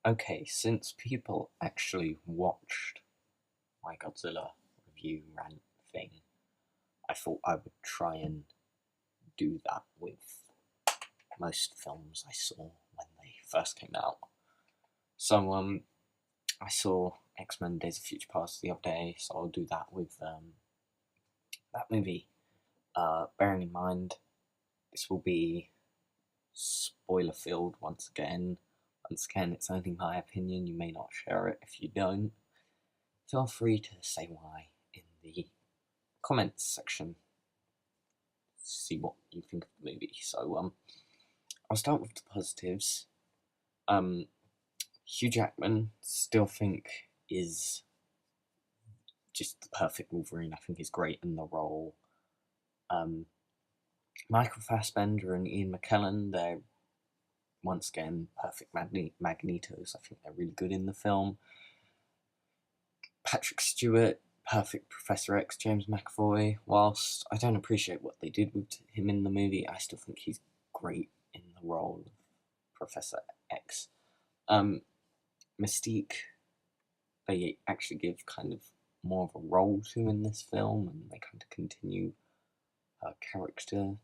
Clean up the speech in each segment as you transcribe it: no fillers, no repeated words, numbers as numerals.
Okay, since people actually watched my Godzilla review rant thing, I thought I would try and do that with most films I saw when they first came out. So, I saw X-Men Days of Future Past the other day, so I'll do that with that movie. Bearing in mind, this will be spoiler filled once again. Once again, it's only my opinion, you may not share it if you don't. Feel free to say why in the comments section. See what you think of the movie. So, I'll start with the positives. Hugh Jackman, still think is just the perfect Wolverine. I think he's great in the role. Michael Fassbender and Ian McKellen, they're once again perfect Magnetos. I think they're really good in the film. Patrick Stewart, perfect Professor X, James McAvoy. Whilst I don't appreciate what they did with him in the movie, I still think he's great in the role of Professor X. Mystique, they actually give kind of more of a role to in this film, and they kind of continue her character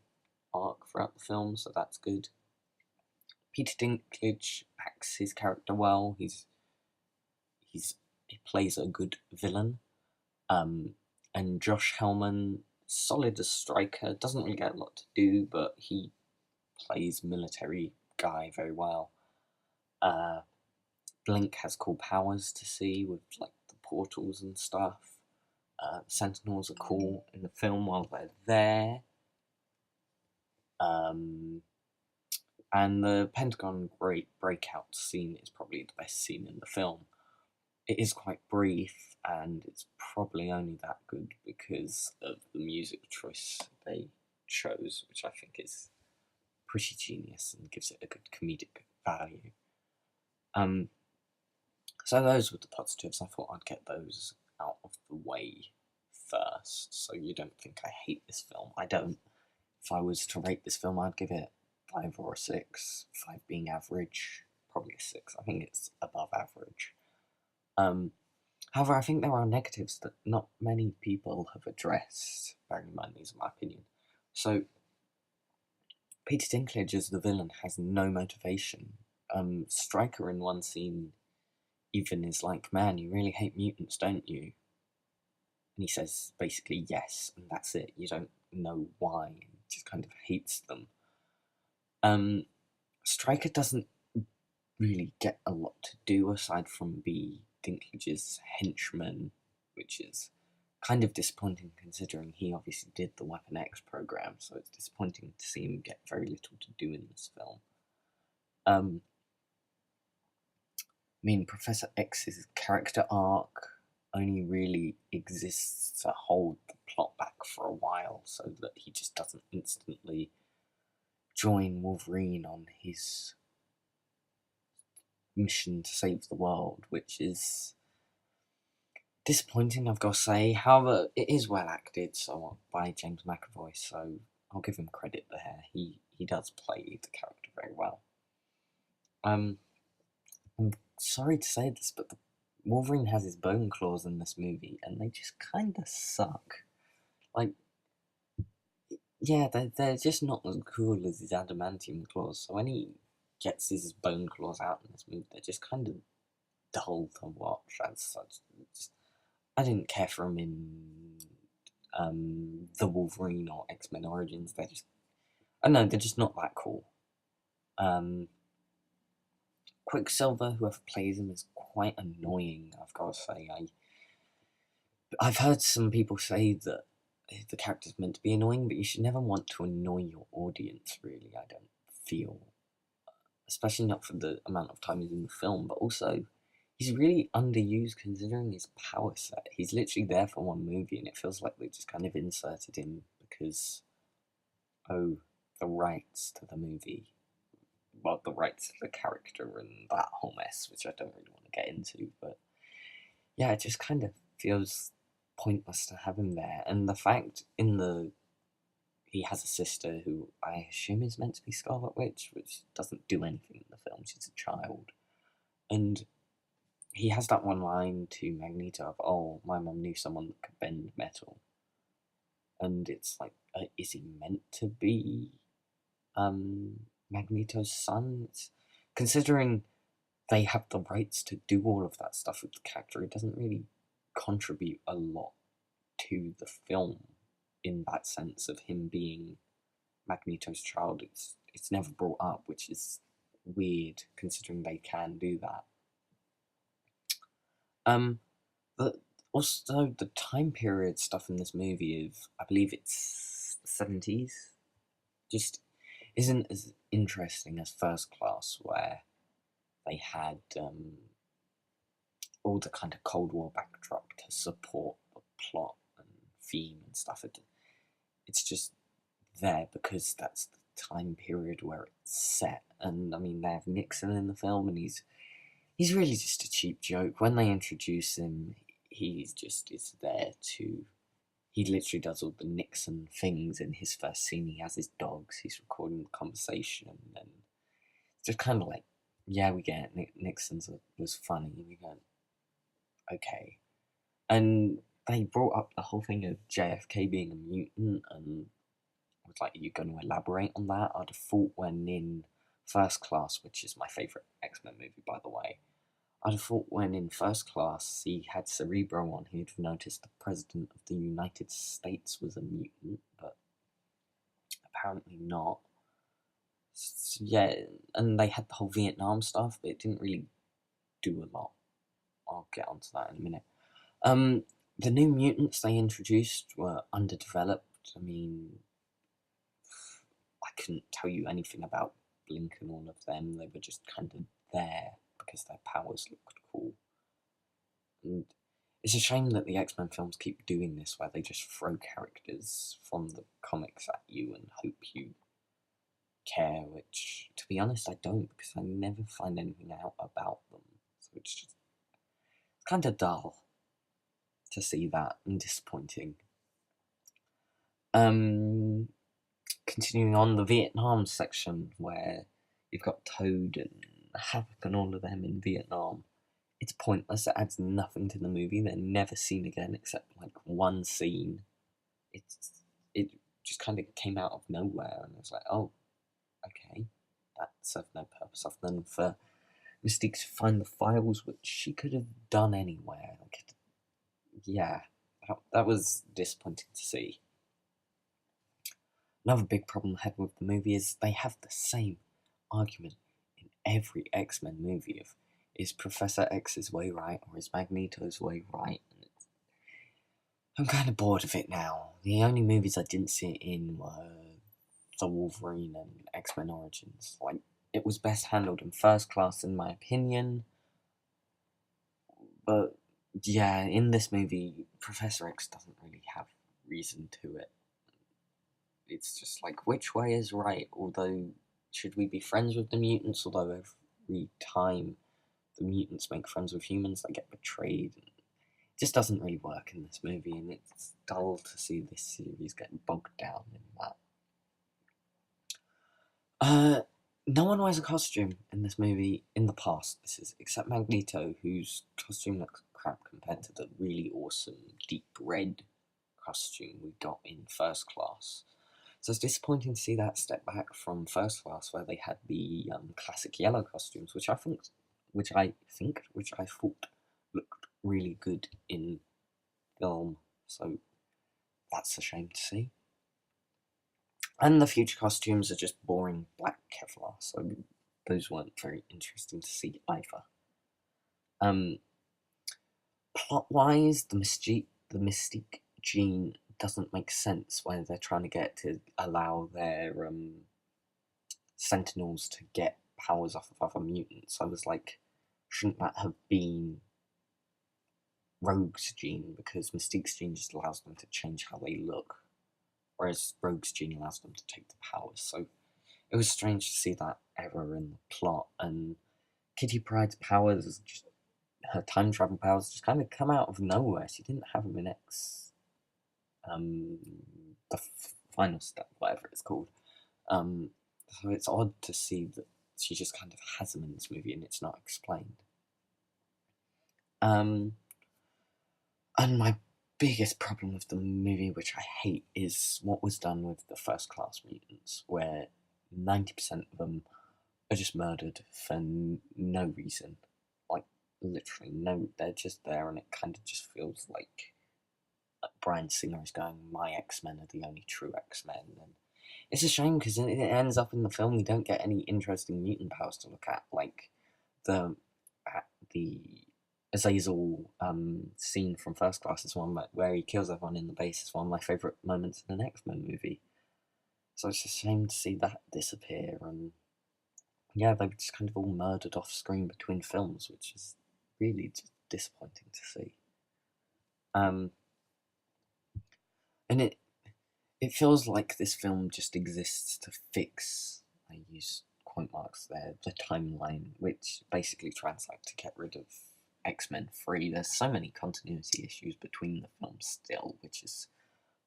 arc throughout the film, so that's good. Peter Dinklage acts his character well. He plays a good villain. And Josh Hellman, solid as striker, doesn't really get a lot to do, but he plays military guy very well. Blink has cool powers to see with like the portals and stuff. The Sentinels are cool in the film while they're there. And the Pentagon Great breakout scene is probably the best scene in the film. It is quite brief, and it's probably only that good because of the music choice they chose, which I think is pretty genius and gives it a good comedic value. So those were the positives. I thought I'd get those out of the way first, so you don't think I hate this film. I don't. If I was to rate this film, I'd give it 5 or a 6. 5 being average, probably a 6. I think it's above average. However, I think there are negatives that not many people have addressed, bearing in mind these are my opinion. So, Peter Dinklage as the villain has no motivation. Stryker in one scene even is like, man, you really hate mutants, don't you? And he says basically yes, and that's it. You don't know why, he just kind of hates them. Stryker doesn't really get a lot to do aside from be Dinklage's henchman, which is kind of disappointing considering he obviously did the Weapon X program, so it's disappointing to see him get very little to do in this film. Professor X's character arc only really exists to hold the plot back for a while so that he just doesn't instantly join Wolverine on his mission to save the world, which is disappointing, I've got to say. However, it is well acted by James McAvoy, so I'll give him credit there. He does play the character very well. I'm sorry to say this, but Wolverine has his bone claws in this movie, and they just kind of suck. Like, yeah, they're just not as cool as his adamantium claws. So when he gets his bone claws out in this movie, they're just kind of dull to watch as such. I didn't care for him in the Wolverine or X-Men Origins. They're just, I don't know, they're just not that cool. Quicksilver, whoever plays him, is quite annoying, I've got to say. I've heard some people say that the character's meant to be annoying, but you should never want to annoy your audience, really, I don't feel. Especially not for the amount of time he's in the film, but also he's really underused considering his power set. He's literally there for one movie, and it feels like they just kind of inserted him because, the rights to the movie. Well, the rights to the character and that whole mess, which I don't really want to get into, but yeah, it just kind of feels pointless to have him there. And the fact he has a sister who I assume is meant to be Scarlet Witch, which doesn't do anything in the film. She's a child. And he has that one line to Magneto of, "Oh, my mum knew someone that could bend metal." And it's like, is he meant to be Magneto's son? Considering they have the rights to do all of that stuff with the character, it doesn't really contribute a lot to the film in that sense of him being Magneto's child. It's never brought up, which is weird considering they can do that. But also the time period stuff in this movie of, I believe it's the 70s, just isn't as interesting as First Class, where they had all the kind of Cold War backdrop to support the plot and theme and stuff. It's just there because that's the time period where it's set. And I mean, they have Nixon in the film, and he's really just a cheap joke. When they introduce him, he's just is there to. He literally does all the Nixon things in his first scene. He has his dogs. He's recording the conversation, and it's just kind of like, yeah, we get it. Nixon's was funny. We go, okay, and they brought up the whole thing of JFK being a mutant, and I was like, are you going to elaborate on that? I'd have thought when in First Class, which is my favourite X-Men movie, by the way, I'd have thought when in First Class he had Cerebro on, he'd have noticed the President of the United States was a mutant, but apparently not. So, yeah, and they had the whole Vietnam stuff, but it didn't really do a lot. I'll get onto that in a minute. The new mutants they introduced were underdeveloped. I mean, I couldn't tell you anything about Blink and all of them. They were just kind of there because their powers looked cool. And it's a shame that the X-Men films keep doing this, where they just throw characters from the comics at you and hope you care, which, to be honest, I don't, because I never find anything out about them. So it's just kind of dull to see that, and disappointing. Continuing on, the Vietnam section, where you've got Toad and Havoc and all of them in Vietnam. It's pointless. It adds nothing to the movie. They're never seen again except like one scene. It just kind of came out of nowhere, and I was like, oh, okay, that served no purpose other than for Mystique to find the files, which she could have done anywhere. Like, yeah, that was disappointing to see. Another big problem I had with the movie is they have the same argument in every X-Men movie of, is Professor X's way right or is Magneto's way right? And I'm kind of bored of it now. The only movies I didn't see it in were the Wolverine and X-Men Origins. Like, it was best handled in First Class in my opinion, but yeah, in this movie, Professor X doesn't really have reason to it. It's just like, which way is right? Although, should we be friends with the mutants? Although every time the mutants make friends with humans, they get betrayed. It just doesn't really work in this movie, and it's dull to see this series get bogged down in that. No one wears a costume in this movie in the past, except Magneto, whose costume looks crap compared to the really awesome deep red costume we got in First Class. So it's disappointing to see that step back from First Class, where they had the classic yellow costumes, which I thought looked really good in film. So that's a shame to see. And the future costumes are just boring black Kevlar, so those weren't very interesting to see either. Plot-wise, the Mystique gene doesn't make sense when they're trying to get to allow their Sentinels to get powers off of other mutants. I was like, shouldn't that have been Rogue's gene? Because Mystique's gene just allows them to change how they look, whereas Rogue's gene allows them to take the powers. So it was strange to see that error in the plot. And Kitty Pryde's powers, just her time travel powers, just kind of come out of nowhere. She didn't have them in the final step, whatever it's called. So it's odd to see that she just kind of has them in this movie and it's not explained. Um, and my biggest problem with the movie, which I hate, is what was done with the First Class mutants, where 90% of them are just murdered for no reason. Like, literally, no, they're just there, and it kind of just feels like Bryan Singer is going, my X-Men are the only true X-Men. And it's a shame because it ends up in the film, we don't get any interesting mutant powers to look at. Like, the the Azazel scene from First Class is one where he kills everyone in the base. Is one of my favourite moments in an X-Men movie. So it's a shame to see that disappear, and yeah, they were just kind of all murdered off screen between films, which is really just disappointing to see. Um, and it feels like this film just exists to fix, I use quote marks there, the timeline, which basically translates to get rid of X-Men 3. There's so many continuity issues between the films still, which is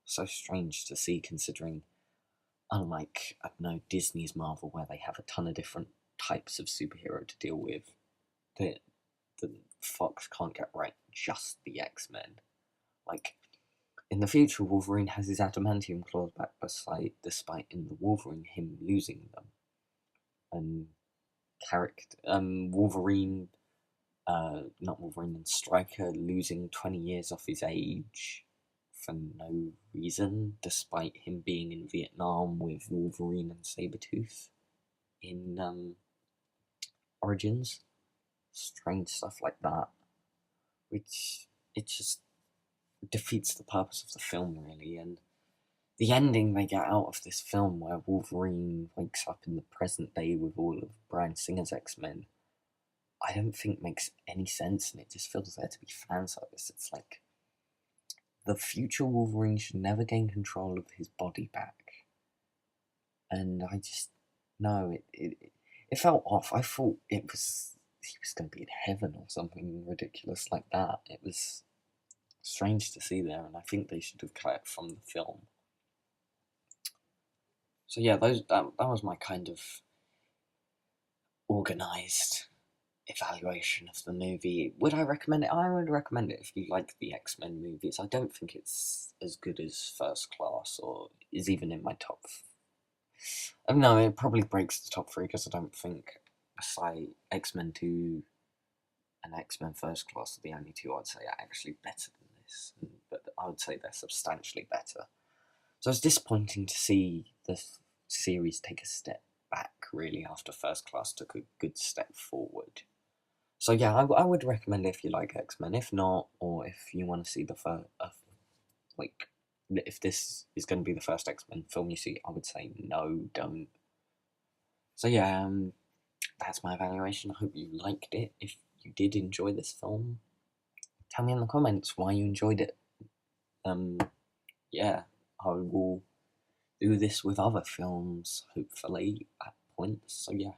so strange to see considering, unlike, I don't know, Disney's Marvel, where they have a ton of different types of superhero to deal with, the Fox can't get right just the X-Men. Like, in the future, Wolverine has his adamantium claws back, despite in the Wolverine him losing them. And Wolverine, not Wolverine, and Stryker losing 20 years off his age for no reason, despite him being in Vietnam with Wolverine and Sabretooth in Origins. Strange stuff like that, which it just defeats the purpose of the film, really. And the ending they get out of this film, where Wolverine wakes up in the present day with all of Bryan Singer's X-Men, I don't think makes any sense, and it just feels there to be fan service. It's like the future Wolverine should never gain control of his body back, and I just no, it felt off. I thought he was going to be in heaven or something ridiculous like that. It was strange to see there, and I think they should have cut it from the film. So yeah, that was my kind of organised evaluation of the movie. Would I recommend it? I would recommend it if you like the X-Men movies. I don't think it's as good as First Class, or is even in my top. No, it probably breaks the top three because I don't think, aside X-Men 2 and X-Men First Class, are the only two I'd say are actually better than this. But I would say they're substantially better. So it's disappointing to see the series take a step back, really, after First Class took a good step forward. So yeah, I would recommend it if you like X-Men. If not, or if you want to see the first, like, if this is going to be the first X-Men film you see, I would say no, don't. So yeah, that's my evaluation. I hope you liked it. If you did enjoy this film, tell me in the comments why you enjoyed it. Yeah, I will do this with other films, hopefully, at points. So yeah.